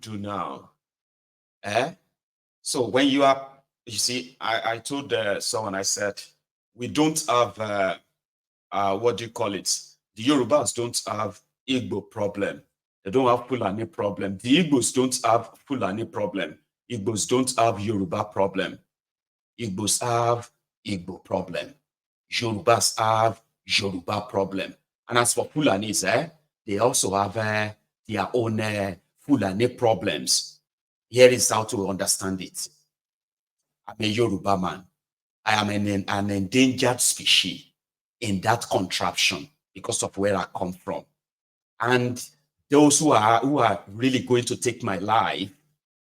do now. So when you see, I told someone, I said, we don't have, what do you call it? The Yorubas don't have Igbo problem. They don't have Fulani problem. The Igbos don't have Fulani problem. Igbos don't have Yoruba problem. Igbos have Igbo problem. Yorubas have Yoruba problem. And as for Fulanis, they also have their own Fulani problems. Here is how to understand it. I'm a Yoruba man. I am an endangered species in that contraption because of where I come from. And those who are really going to take my life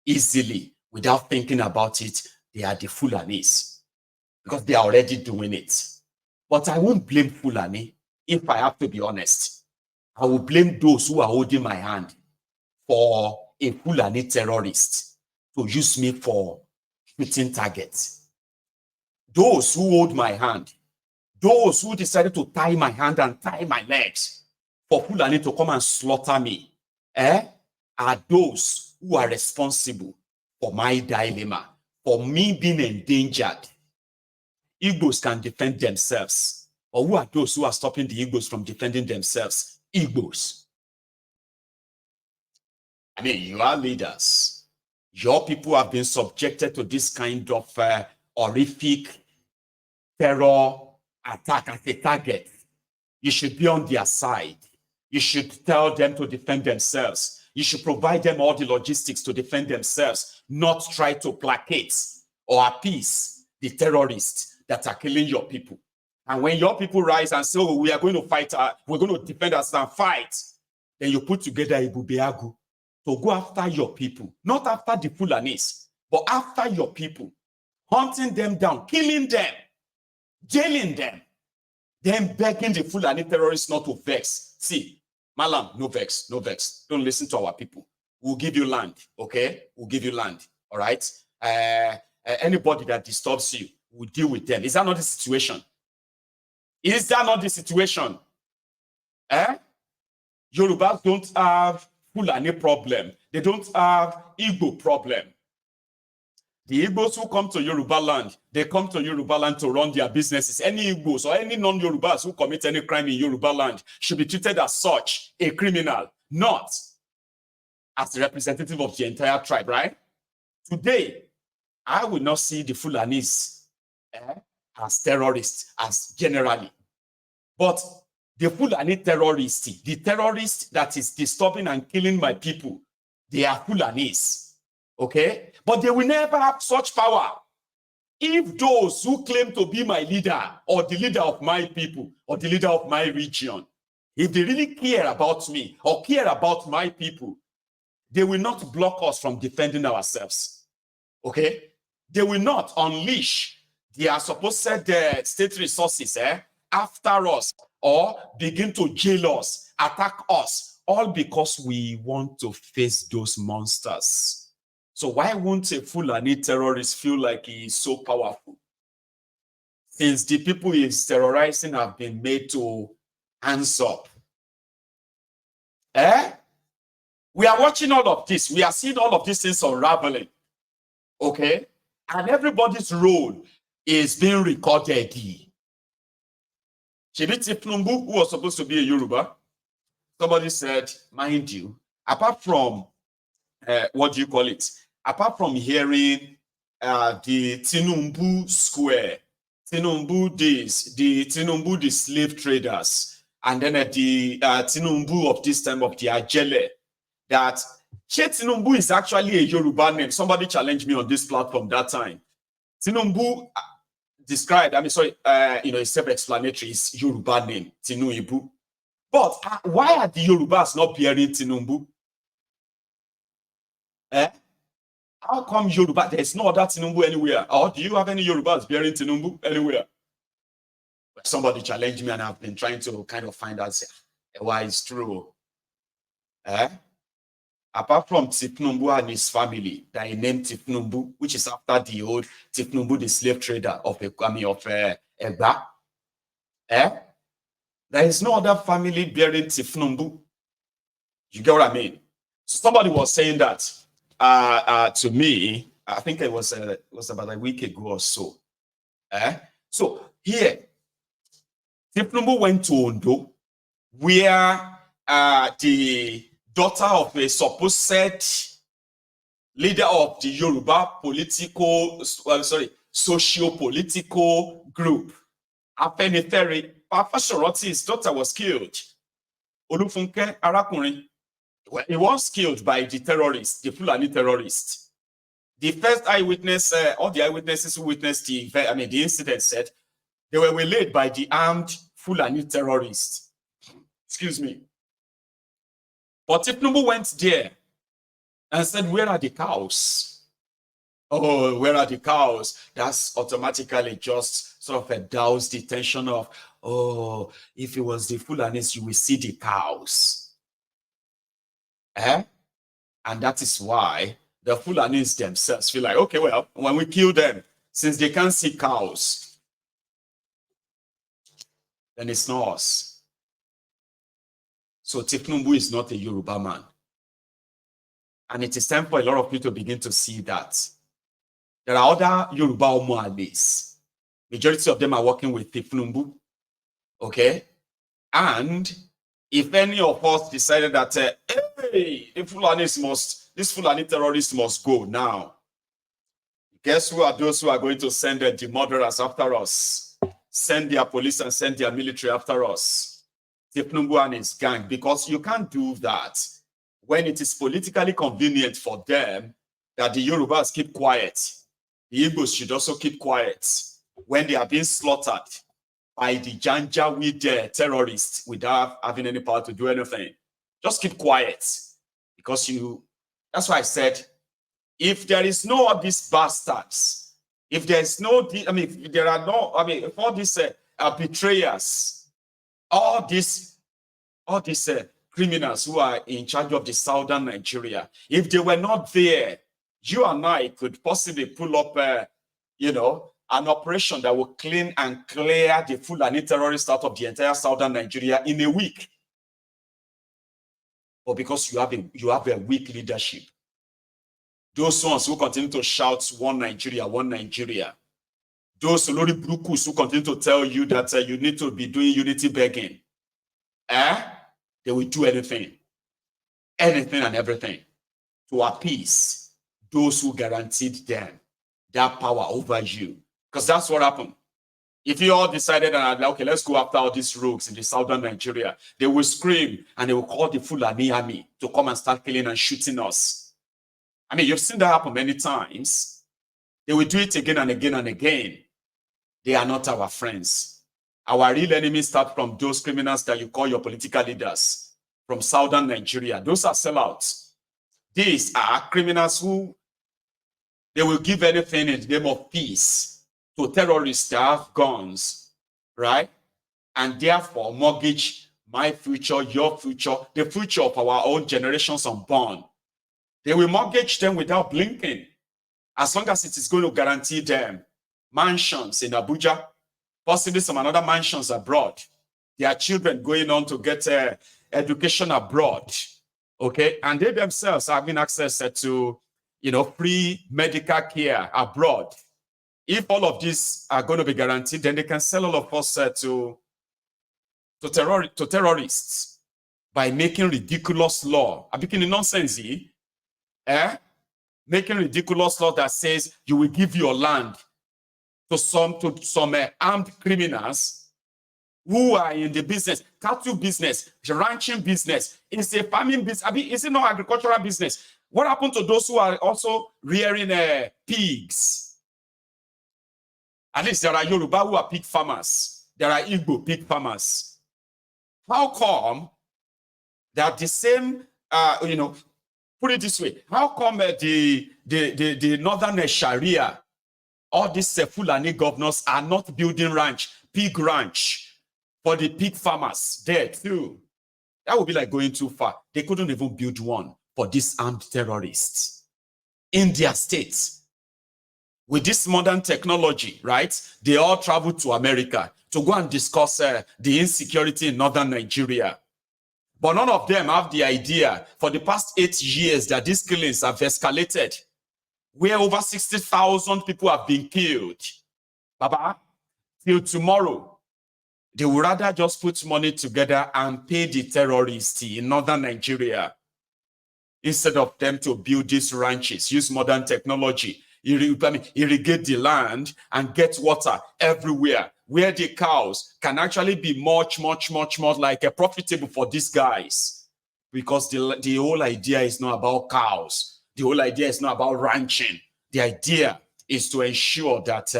easily without thinking about it, they are the Fulanis because they are already doing it. But I won't blame Fulani if I have to be honest. I will blame those who are holding my hand for a Fulani terrorist to use me for shooting targets. Those who hold my hand, those who decided to tie my hand and tie my legs for Fulani to come and slaughter me, are those who are responsible for my dilemma, for me being endangered. Igbos can defend themselves. Or who are those who are stopping the Igbos from defending themselves? Igbos. I mean, you are leaders. Your people have been subjected to this kind of horrific terror attack as a target. You should be on their side. You should tell them to defend themselves. You should provide them all the logistics to defend themselves, not try to placate or appease the terrorists that are killing your people. And when your people rise and say, oh, we are going to fight, we're going to defend us and fight, then you put together a bubeagu to go after your people, not after the Fulanis, but after your people, hunting them down, killing them, jailing them, then begging the Fulani terrorists not to vex. See, Malam, no vex, no vex. Don't listen to our people. We'll give you land, okay? We'll give you land, all right? Anybody that disturbs you, we'll deal with them. Is that not the situation? Is that not the situation? Yorubas don't have Fulani problem. They don't have Igbo problem. The Igbos who come to Yoruba land, they come to Yoruba land to run their businesses. Any Igbos or any non-Yorubas who commit any crime in Yoruba land should be treated as such, a criminal, not as the representative of the entire tribe, right? Today, I will not see the Fulanis as terrorists, as generally. But the Fulani terrorists, the terrorist that is disturbing and killing my people, they are Fulanis, okay? But they will never have such power if those who claim to be my leader or the leader of my people or the leader of my region, if they really care about me or care about my people, they will not block us from defending ourselves, okay? They will not unleash their supposed state resources after us or begin to jail us, attack us, all because we want to face those monsters. So why won't a Fulani terrorist feel like he is so powerful? Since the people he is terrorizing have been made to hands up. We are watching all of this. We are seeing all of these things unraveling. Okay? And everybody's role is being recorded. Chibiti Plumbu, who was supposed to be a Yoruba, somebody said, mind you, apart from, what do you call it? Apart from hearing the Tinumbu Square, Tinumbu this, the Tinumbu the slave traders, and then the Tinumbu of this time of the Ajele, that Tinumbu is actually a Yoruba name. Somebody challenged me on this platform that time. Tinumbu described, his self-explanatory is Yoruba name, Tinuibu. But why are the Yorubas not bearing Tinumbu? How come Yoruba? There's no other Tinumbu anywhere. Or do you have any Yorubas bearing Tinumbu anywhere? Somebody challenged me and I've been trying to kind of find out why it's true. Apart from Tifnumbu and his family, that he named Tifnumbu, which is after the old Tifnumbu, the slave trader of Egba. There is no other family bearing Tifnumbu. You get what I mean? Somebody was saying that to me. I think it was about a week ago or so. So here, Tifnumbu went to Ondo, where the daughter of a supposed leader of the Yoruba socio-political group, Afenifere, Papa Shoroti's daughter was killed. Olufunke Arakunrin, he was killed by the terrorists, the Fulani terrorists. The first eyewitness, all the eyewitnesses who witnessed the incident said they were waylaid by the armed Fulani terrorists. Excuse me. But Tifnumbu went there and said, where are the cows? Oh, where are the cows? That's automatically just sort of a doused the tension of, oh, if it was the Fulanis, you will see the cows. And that is why the Fulanis themselves feel like, okay, well, when we kill them, since they can't see cows, then it's not us. So Tifnumbu is not a Yoruba man. And it is time for a lot of people to begin to see that. There are other Yoruba Omoales. Majority of them are working with Tifnumbu. Okay? And if any of us decided that, hey, this Fulani terrorists must go now. Guess who are those who are going to send the murderers after us? Send their police and send their military after us. Tifnumbu and his gang, because you can't do that when it is politically convenient for them that the Yorubas keep quiet. The Igbos should also keep quiet when they are being slaughtered by the Janjaweed terrorists without having any power to do anything. Just keep quiet, because that's why I said, if there is no of these bastards, if there is no, if there are no, if all these betrayers, all these criminals who are in charge of the southern Nigeria, if they were not there, you and I could possibly pull up, an operation that will clean and clear the Fulani terrorists out of the entire southern Nigeria in a week. But because you have a weak leadership, those ones who continue to shout one Nigeria, those Lori Brukus who continue to tell you that you need to be doing unity begging, they will do anything and everything to appease those who guaranteed them that power over you. Because that's what happened. If you all decided, okay, let's go after all these rogues in the southern Nigeria, they will scream and they will call the Fulani army to come and start killing and shooting us. You've seen that happen many times. They will do it again and again and again. They are not our friends. Our real enemies start from those criminals that you call your political leaders from southern Nigeria. Those are sellouts. These are criminals who they will give anything in the name of peace to terrorists that have guns, right? And therefore mortgage my future, your future, the future of our own generations unborn. They will mortgage them without blinking, as long as it is going to guarantee them mansions in Abuja, possibly some other mansions abroad, their children going on to get education abroad, okay? And they themselves are having access to, free medical care abroad. If all of these are going to be guaranteed, then they can sell all of us to terrorists by making ridiculous law. I'm making nonsense, making ridiculous law that says you will give your land to some armed criminals who are in the business, cattle business, ranching business. It's a farming business. Is it not agricultural business? What happened to those who are also rearing pigs? At least there are Yoruba who are pig farmers. There are Igbo pig farmers. How come that the same, put it this way, how come the northern Sharia, all these Fulani governors are not building pig ranch for the pig farmers there too? That would be like going too far. They couldn't even build one for these armed terrorists in their states. With this modern technology, right? They all travel to America to go and discuss the insecurity in northern Nigeria. But none of them have the idea for the past 8 years that these killings have escalated, where over 60,000 people have been killed. Baba, till tomorrow, they would rather just put money together and pay the terrorists in northern Nigeria instead of them to build these ranches, use modern technology, irrigate the land and get water everywhere, where the cows can actually be much more like profitable for these guys. Because the whole idea is not about cows. The whole idea is not about ranching. The idea is to ensure that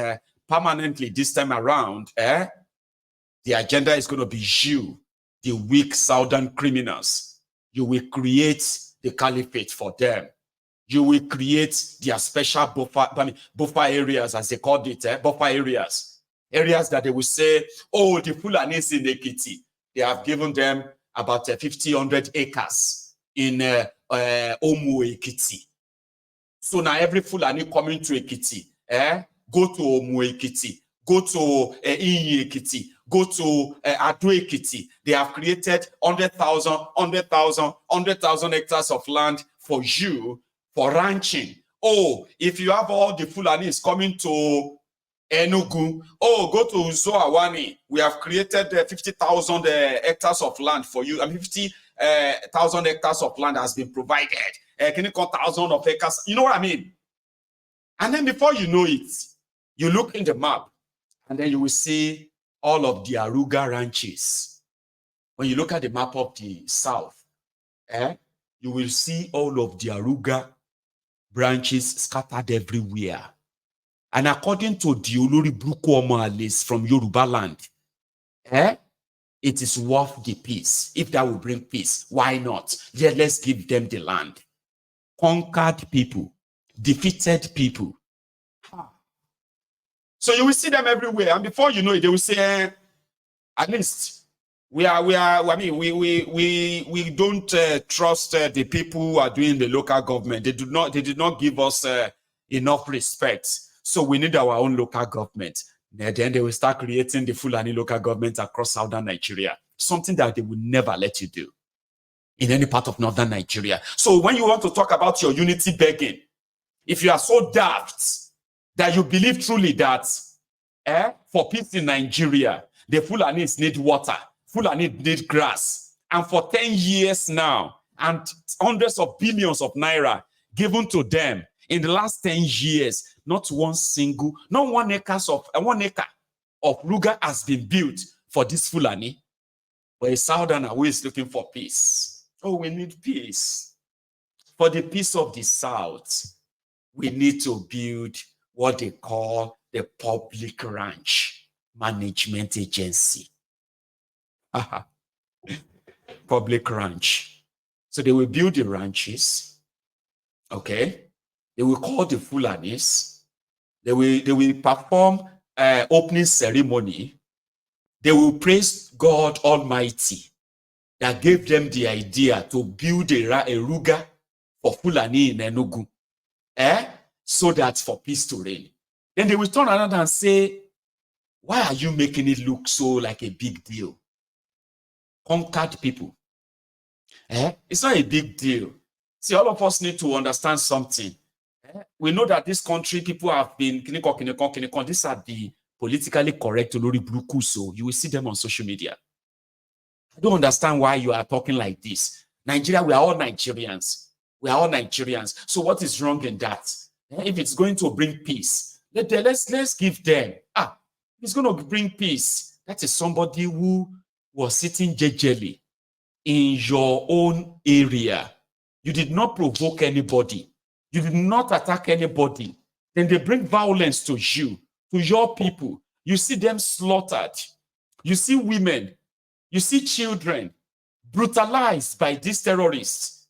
permanently this time around, the agenda is going to be you, the weak southern criminals. You will create the caliphate for them. You will create their special buffer areas, as they called it, buffer areas. Areas that they will say, oh, the Fulanis in Ekiti, they have given them about 1,500 acres in Omu Ekiti. So now every Fulani coming to Ekiti, go to Omu Ekiti, go to Inyi Ekiti, go to Ado Ekiti. They have created 100,000 hectares of land for you for ranching. Oh, if you have all the Fulanis coming to Enugu, oh, go to Zoawani. We have created 50,000 hectares of land for you. I mean, 50,000 hectares of land has been provided. Can you call thousands of acres? You know what I mean? And then before you know it, you look in the map, and then you will see all of the RUGA ranches. When you look at the map of the south, you will see all of the RUGA branches scattered everywhere. And according to the Olori Brukuomo list from Yoruba land, it is worth the peace. If that will bring peace, why not? Yeah, let's give them the land. Conquered people, defeated people. So you will see them everywhere, and before you know it, they will say, at least we don't trust the people who are doing the local government. They did not give us enough respect. So we need our own local government. And then they will start creating the Fulani local government across southern Nigeria, something that they will never let you do in any part of northern Nigeria. So when you want to talk about your unity begging, if you are so daft that you believe truly that for peace in Nigeria, the Fulanis need water, Fulani need grass, and for 10 years now, and hundreds of billions of naira given to them in the last 10 years, not one acre of RUGA has been built for this Fulani, but a southerner who is looking for peace. Oh, we need peace. For the peace of the South, we need to build what they call the Public Ranch Management Agency. Public ranch. So they will build the ranches, okay? They will call the Fulanis. They will perform opening ceremony. They will praise God Almighty that gave them the idea to build a RUGA for Fulani in Enugu, so that for peace to reign. Then they will turn around and say, why are you making it look so like a big deal? Conquered people. It's not a big deal. See, all of us need to understand something. We know that this country, people have been, these are the politically correct Olori Buruku, so you will see them on social media. I don't understand why you are talking like this. Nigeria, we are all Nigerians. We are all Nigerians. So what is wrong in that? If it's going to bring peace, let's give them. It's going to bring peace. That is somebody who was sitting jejely in your own area. You did not provoke anybody. You did not attack anybody. Then they bring violence to you, to your people. You see them slaughtered. You see women. You see children brutalized by these terrorists.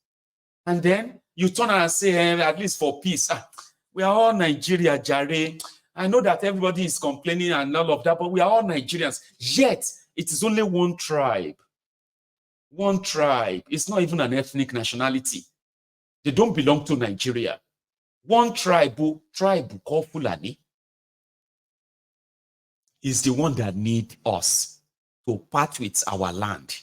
And then you turn around and say, at least for peace, we are all Nigeria, Jare. I know that everybody is complaining and all of that, but we are all Nigerians. Yet, it is only one tribe. One tribe. It's not even an ethnic nationality. They don't belong to Nigeria. One tribe called Fulani is the one that need us to part with our land.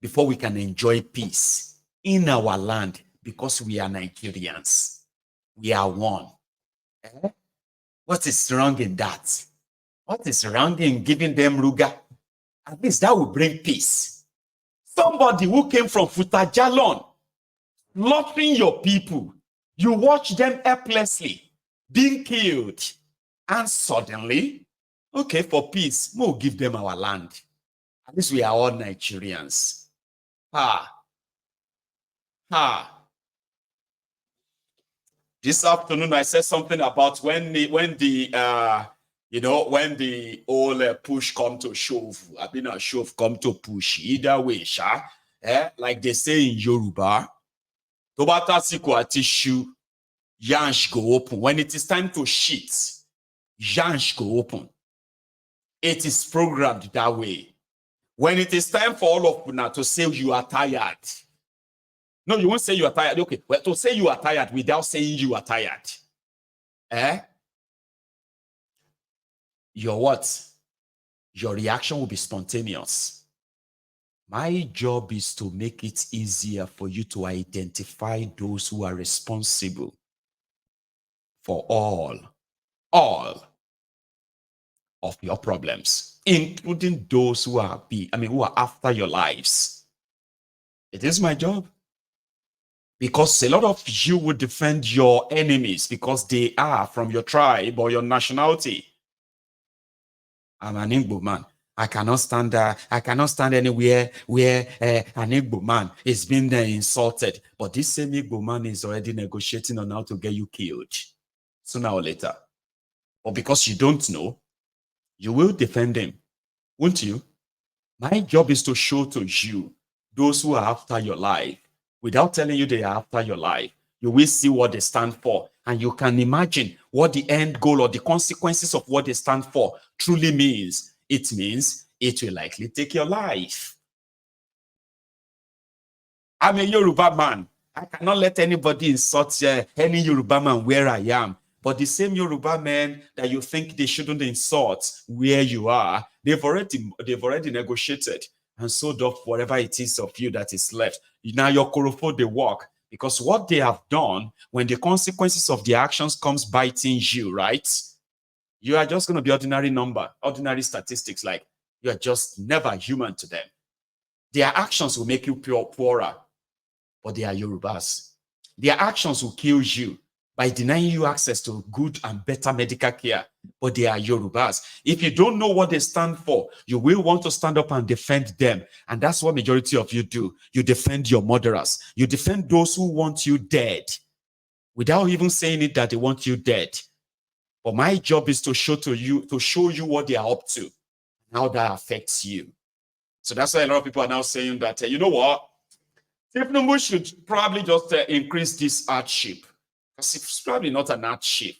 before we can enjoy peace in our land, because we are Nigerians. We are one. Eh? What is wrong in that? What is wrong in giving them RUGA? At least that will bring peace. Somebody who came from Futajalon, slaughtering your people, you watch them helplessly being killed, and suddenly, okay, for peace, we'll give them our land. At least we are all Nigerians. This afternoon, I said something about when the old push come to shove. I've been a shove come to push. Either way, like they say in Yoruba, Tobata Siko tissue, yansh go open. When it is time to shit, yansh go open. It is programmed that way. When it is time for all of you to say you are tired. No, you won't say you are tired. Okay, well, to say you are tired without saying you are tired. Your what? Your reaction will be spontaneous. My job is to make it easier for you to identify those who are responsible for all of your problems, including those who are after your lives. It is my job. Because a lot of you will defend your enemies because they are from your tribe or your nationality. I'm an Igbo man. I cannot stand anywhere where an Igbo man is being insulted. But this same Igbo man is already negotiating on how to get you killed sooner or later. Or because you don't know, you will defend him, won't you? My job is to show to you those who are after your life. Without telling you they are after your life, you will see what they stand for. And you can imagine what the end goal or the consequences of what they stand for truly means. It means it will likely take your life. I'm a Yoruba man. I cannot let anybody insult any Yoruba man where I am. But the same Yoruba men that you think they shouldn't insult where you are, they've already negotiated and sold off whatever it is of you that is left. Now your korofo, they work. Because what they have done, when the consequences of their actions comes biting you, right? You are just going to be ordinary statistics, like you are just never human to them. Their actions will make you poorer, but they are Yorubas. Their actions will kill you by denying you access to good and better medical care, but they are Yorubas. If you don't know what they stand for, you will want to stand up and defend them. And that's what majority of you do. You defend your murderers. You defend those who want you dead without even saying it that they want you dead. But my job is to show you what they are up to and how that affects you. So that's why a lot of people are now saying that, you know what? Tinubu should probably just increase this hardship. Because it's probably not an hardship,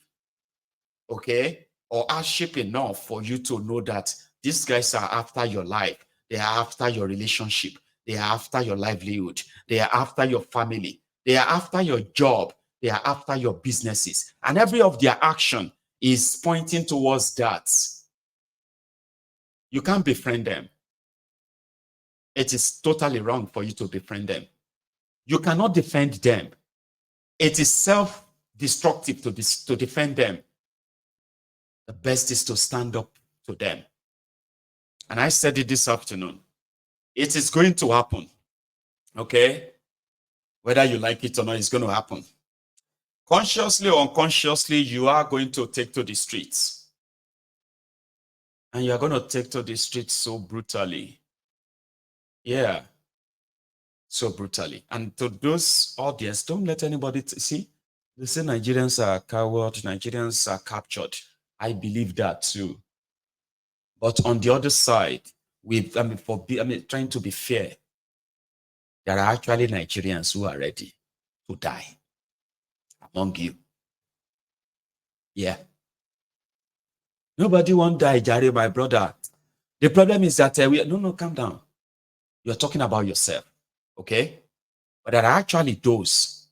okay? Or hardship enough for you to know that these guys are after your life. They are after your relationship. They are after your livelihood. They are after your family. They are after your job. They are after your businesses. And every of their action is pointing towards that. You can't befriend them. It is totally wrong for you to befriend them. You cannot defend them. It is self-destructive to defend them. The best is to stand up to them. And I said it this afternoon. It is going to happen. Okay? Whether you like it or not, it's going to happen. Consciously or unconsciously, you are going to take to the streets. And you are going to take to the streets so brutally. Yeah. So brutally. And to those audience, don't let anybody see. They say Nigerians are cowards, Nigerians are captured. I believe that too. But on the other side, trying to be fair, there are actually Nigerians who are ready to die among you. Yeah. Nobody won't die, Jare, my brother. The problem is that no, calm down. You're talking about yourself, okay? But there are actually those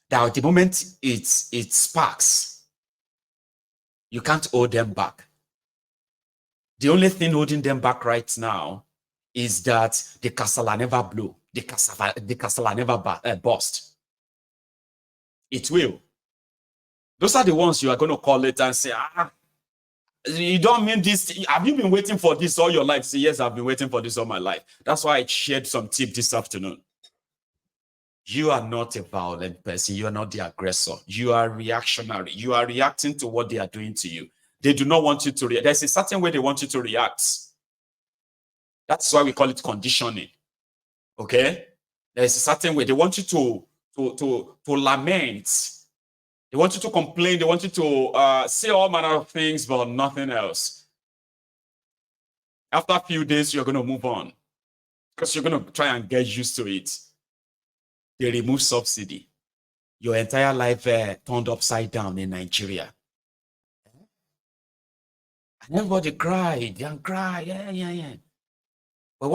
that at the moment it sparks, you can't hold them back. The only thing holding them back right now is that the casala never blow, the casala never burst. It will. Those are the ones you are going to call later and say, you don't mean this. Have you been waiting for this all your life? Say, yes, I've been waiting for this all my life. That's why I shared some tip this afternoon. You are not a violent person. You are not the aggressor. You are reactionary. You are reacting to what they are doing to you. They do not want you to react. There's a certain way they want you to react. That's why we call it conditioning. Okay? There's a certain way they want you to lament. They want you to complain. They want you to say all manner of things, but nothing else. After a few days, you're going to move on because you're going to try and get used to it. They remove subsidy. Your entire life turned upside down in Nigeria. And everybody cried and cried. Yeah. But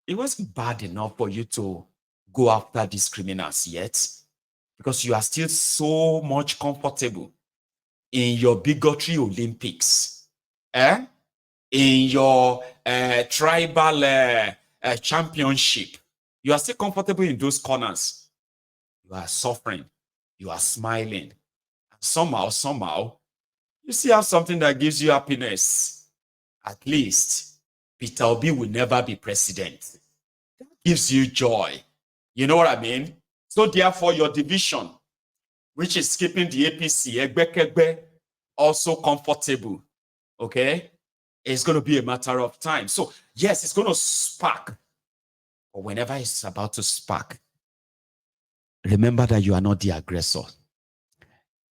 it wasn't bad enough for you to go after these criminals yet, because you are still so much comfortable in your bigotry Olympics, in your tribal championship. You are still comfortable in those corners. You are suffering. You are smiling. And somehow, you still have something that gives you happiness. At least, Peter Obi will never be president. That gives you joy. You know what I mean? So therefore, your division, which is keeping the APC, Egbekegbe, also comfortable, okay? It's going to be a matter of time. So, yes, it's going to spark. But whenever it's about to spark, remember that you are not the aggressor.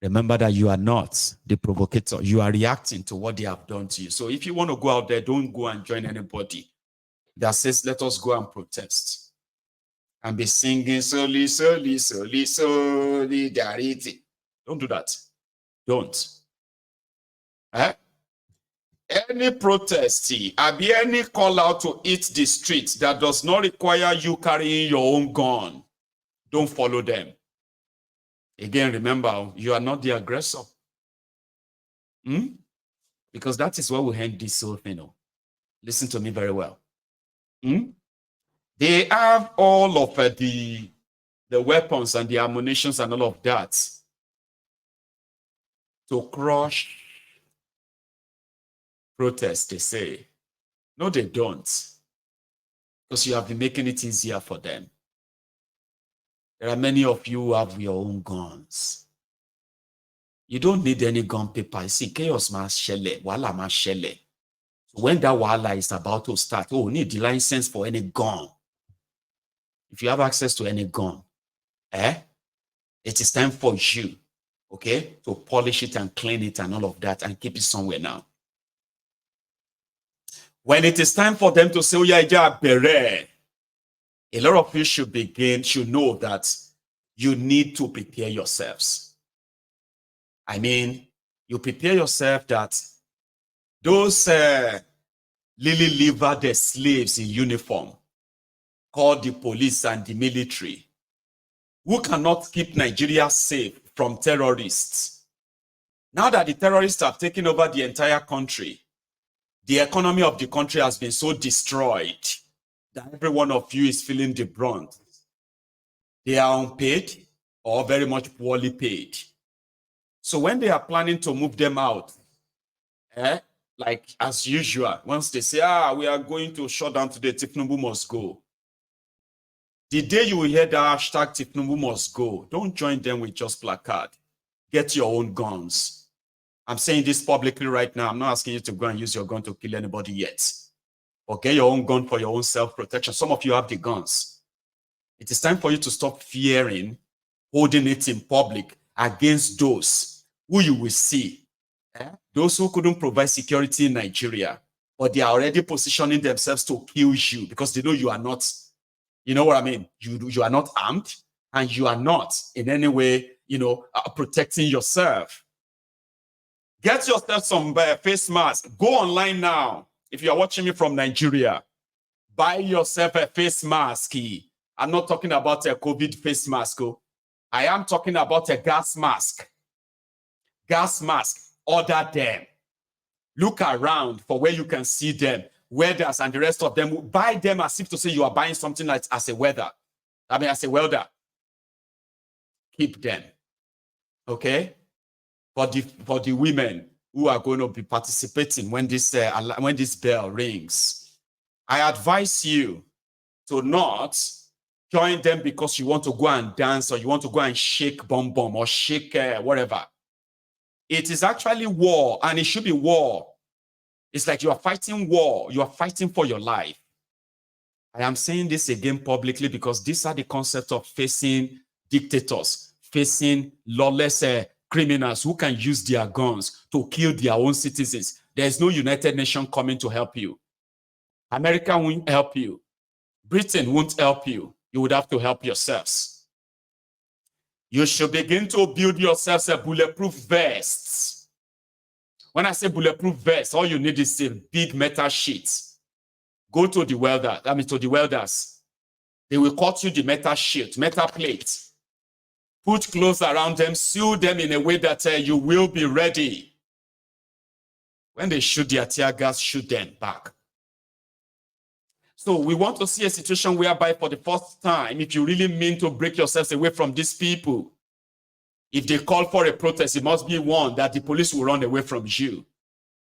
Remember that you are not the provocator. You are reacting to what they have done to you. So if you want to go out there, don't go and join anybody that says, let us go and protest and be singing solidarity. Don't do that. Don't. Any protest, any call out to hit the streets that does not require you carrying your own gun, don't follow them. Again, remember, you are not the aggressor. Because that is what will end this whole thing. Listen to me very well. They have all of the weapons and the ammunitions and all of that to crush protests, they say. No, they don't. Because you have been making it easier for them. There are many of you who have your own guns. You don't need any gun paper. You see, chaos mas shele, wala mas shele. So when that wala is about to start, you need the license for any gun. If you have access to any gun, it is time for you, okay, to polish it and clean it and all of that and keep it somewhere now. When it is time for them to say, oh yeah, bere, a lot of you should know that you need to prepare yourselves. I mean, you prepare yourself that those lily-livered slaves in uniform, called the police and the military, who cannot keep Nigeria safe from terrorists. Now that the terrorists have taken over the entire country, the economy of the country has been so destroyed that every one of you is feeling the brunt. They are unpaid or very much poorly paid. So when they are planning to move them out, like as usual, once they say, we are going to shut down today, Tifnubu must go. The day you will hear the hashtag Tifnubu must go, don't join them with just placard. Get your own guns. I'm saying this publicly right now. I'm not asking you to go and use your gun to kill anybody yet. But get your own gun for your own self-protection. Some of you have the guns. It is time for you to stop fearing holding it in public against those who you will see. Those who couldn't provide security in Nigeria, but they are already positioning themselves to kill you because they know you are not, you know what I mean? You are not armed and you are not in any way, protecting yourself. Get yourself some face mask. Go online now. If you are watching me from Nigeria, buy yourself a face mask. I'm not talking about a COVID face mask. I am talking about a gas mask. Gas mask. Order them. Look around for where you can see them. welders and the rest of them, buy them as if to say you are buying something like as a welder. As a welder. Keep them. Okay? For the women who are going to be participating when this bell rings, I advise you to not join them because you want to go and dance or you want to go and shake bomb or shake whatever. It is actually war, and it should be war. It's like you are fighting war. You are fighting for your life. I am saying this again publicly because these are the concepts of facing dictators, facing lawless criminals who can use their guns to kill their own citizens. There is no United Nations coming to help you. America won't help you. Britain won't help you. You would have to help yourselves. You should begin to build yourselves a bulletproof vest. When I say bulletproof vest, all you need is a big metal sheet. Go to the welder, to the welders. They will cut you the metal sheet, metal plate. Put clothes around them, sew them in a way that you will be ready. When they shoot their tear gas, shoot them back. So we want to see a situation whereby for the first time, if you really mean to break yourselves away from these people, if they call for a protest, it must be one that the police will run away from you.